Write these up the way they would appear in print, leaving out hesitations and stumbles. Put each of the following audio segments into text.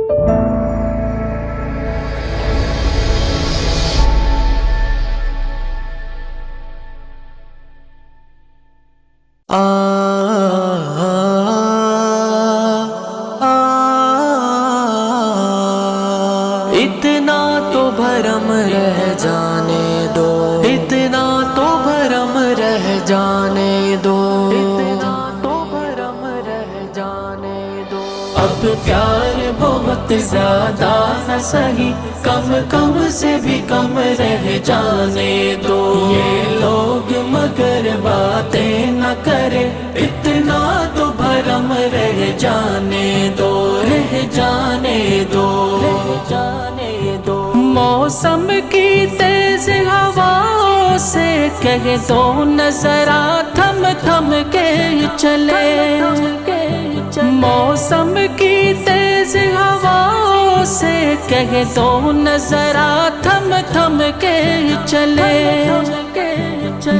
اتنا تو بھرم رہ جانے دو، اتنا تو بھرم رہ جانے دو، اتنا تو بھرم رہ جانے دو۔ اب پیار بہت زیادہ نہ سہی، کم کم سے بھی کم رہ جانے دو۔ یہ لوگ مگر باتیں نہ کرے، اتنا تو بھرم رہ جانے دو، رہ جانے دو، رہ جانے دو۔ موسم کی تیز ہواؤں سے کہہ دو نظرا تھم تھم کے چلے، موسم کی تیز ہواؤں سے کہہ دو نظرا تھم تھم کے چلے۔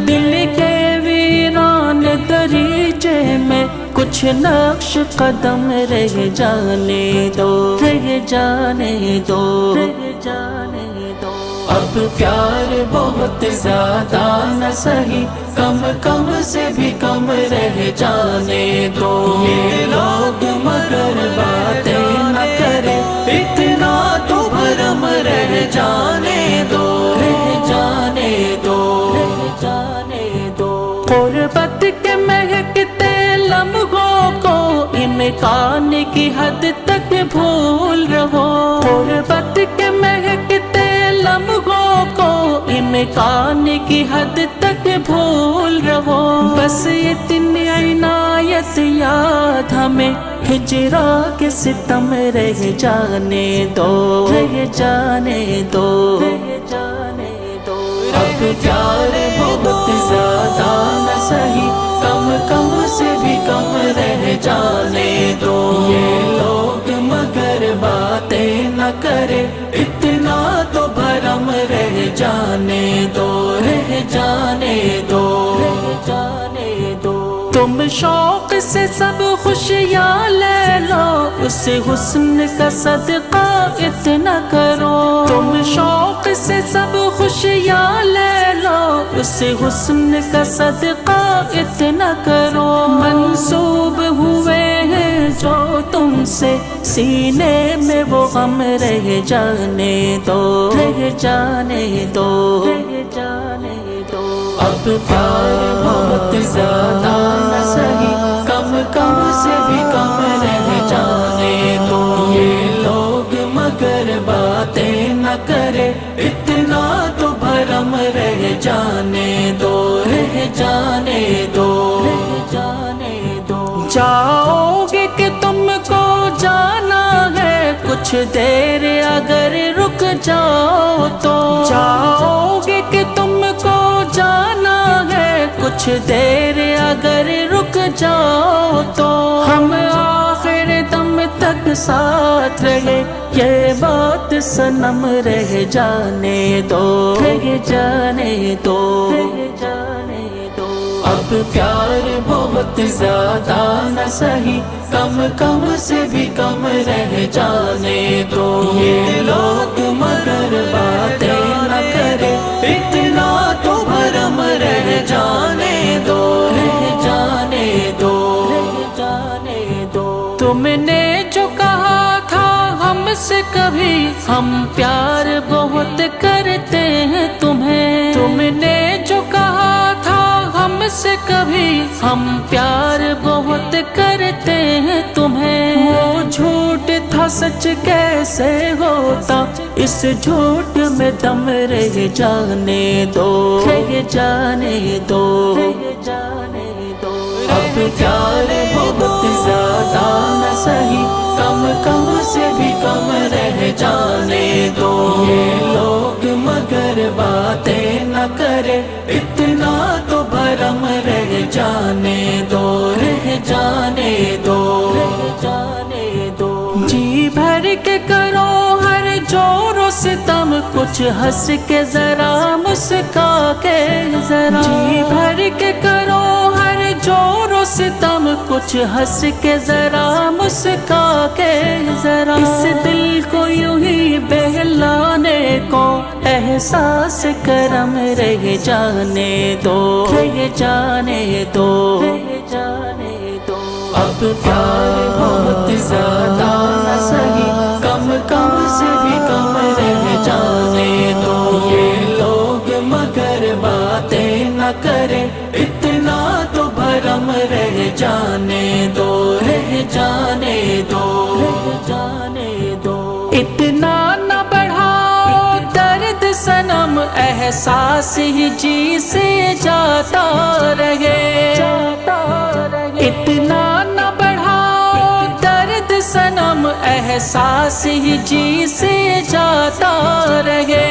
دل کے ویران دریچے میں کچھ نقش قدم رہ جانے دو، رہ جانے دو، رہ جانے دو۔ اب پیار بہت زیادہ نہ سہی، کم کم سے بھی کم رہ جانے دو۔ یہ لوگ مگر باتیں نہ کرے، اتنا تو بھرم رہ جانے دو، رہ جانے دو، رہ جانے دو۔ غربت کے مہکتے لمحوں کو امکان کی حد تک بھول رہو، غربت کے مہکتے لمحوں کو امکان کی حد تک بھول رہو۔ بس اتنی عنایت یاد ہمیں ہجرا کے ستم رہ جانے دو، رہ جانے دو، رہ جانے دو۔ اب پیار بہت زیادہ نہ سہی، کم کم سے بھی کم رہ جانے دو۔ یہ لوگ مگر باتیں نہ کرے، اتنا تو بھرم رہ جانے دو، رہ جانے دو، رہ جانے دو۔ تم شوق سے سب خوشیاں لے لو، اس حسن کا صدقہ اتنا کرو۔ تم شوق سے سب خوشیاں لے لو، اس حسن کا صدقہ اتنا کرو۔ منسوب ہوئے ہیں جو تم سے سینے میں وہ غم رہ جانے دو، رہ جانے دو، رہ جانے دو۔ اب پیار بہت زیادہ نہ سہی، کم کم سے بھی کم رہ جانے دو۔ یہ لوگ مگر باتیں نہ کرے، اتنا تو بھرم رہ جانے دو، رہ جانے دو، رہ جانے دو۔ جاؤ گے کہ تم کو جانا ہے، کچھ دیر اگر رک جاؤ تو، جاؤ گے کہ تم کو جانا ہے، کچھ دیر اگر رک جاؤ تو، ہم آخر دم تک ساتھ رہے، یہ بات صنم رہ جانے دو، رہ جانے دو، رہ جانے دو۔ اب پیار بہت زیادہ نہ سہی، کم کم سے بھی کم رہ جانے دو۔ یہ لوگ مگر باتیں نہ کرے، اتنا تو بھرم رہ جانے دو، رہ جانے دو، رہ جانے دو۔ تم نے جو کہا تھا ہم سے کبھی، ہم پیار بہت کرتے ہیں تمہیں، تم نے جو کہا تھا ہم سے کبھی، ہم پیار بہت کرتے ہیں تمہیں۔ وہ جھوٹ تھا سچ کیسے ہوتا، اس جھوٹ میں دم رہ جانے دو، رہ جانے دو، رہ جانے دو۔ اب پیار بہت زیادہ نہ سہی، کم کم سے بھی کم رہ جانے دو۔ یہ لوگ مگر باتیں نہ کرے، اتنا تو بھرم رہ جانے دو، رہ جانے دو، رہ جانے دو۔ جی بھر کے کرو ہر جور و ستم، کچھ ہنس کے ذرا مسکا کے ذرا، جی بھر کے کرو ہر جور و ستم، کچھ ہنس کے ذرا مسکا کے ذرا۔ اس دل احساس کرم رہ جانے دو، رہ جانے دو، رہ جانے دو۔ اب پیار بہت زیادہ نہ سہی، کم کم سے بھی کم رہ جانے دو۔ یہ لوگ مگر باتیں نہ کریں، اتنا تو بھرم رہ جانے دو، رہ جانے دو، رہ جانے دو۔ اتنا نہ بڑھاؤ درد صنم، احساس ہی جی سے جاتا رہے، اتنا نہ بڑھاؤ درد صنم، احساس ہی جی سے جاتا رہے۔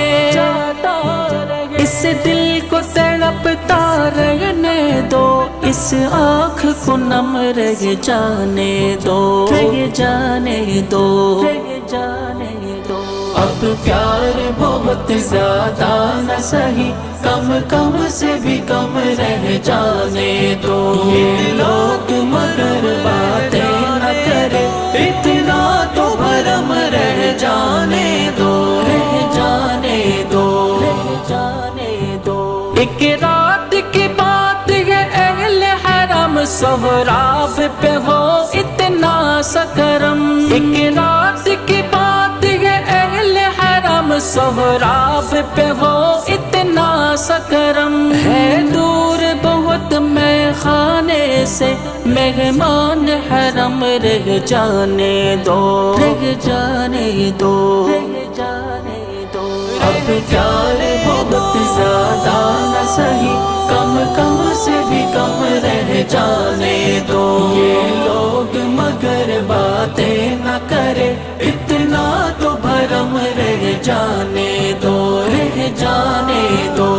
اس دل کو تڑپتا رہنے دو، اس آنکھ کو نم رہ جانے دو، رہ جانے دو، رہ جانے دو۔ اب پیار بہت زیادہ نہ سہی، کم کم سے بھی کم رہ جانے دو۔ یہ لوگ مگر باتیں نہ کرے، اتنا تو بھرم رہ جانے دو، رہ جانے دو، رہ جانے دو۔ ایک رات کی بات ہے اہل حرم، سہراب پہ ہو اتنا سا کرم۔ ایک رات کی بات ہے اہل حرم، سہراب پہ ہو اتنا سا کرم۔ ہے دور بہت میں خانے سے، مہمان حرم رہ جانے دو، رہ جانے دو، رہ جانے دو۔ اب پیار بہت زیادہ نہ سہی، کم کم سے بھی کم رہ جانے دو۔ یہ لوگ مگر باتیں نہ کرے، اتنا تو بھرم رہ جانے دو، رہ جانے دو۔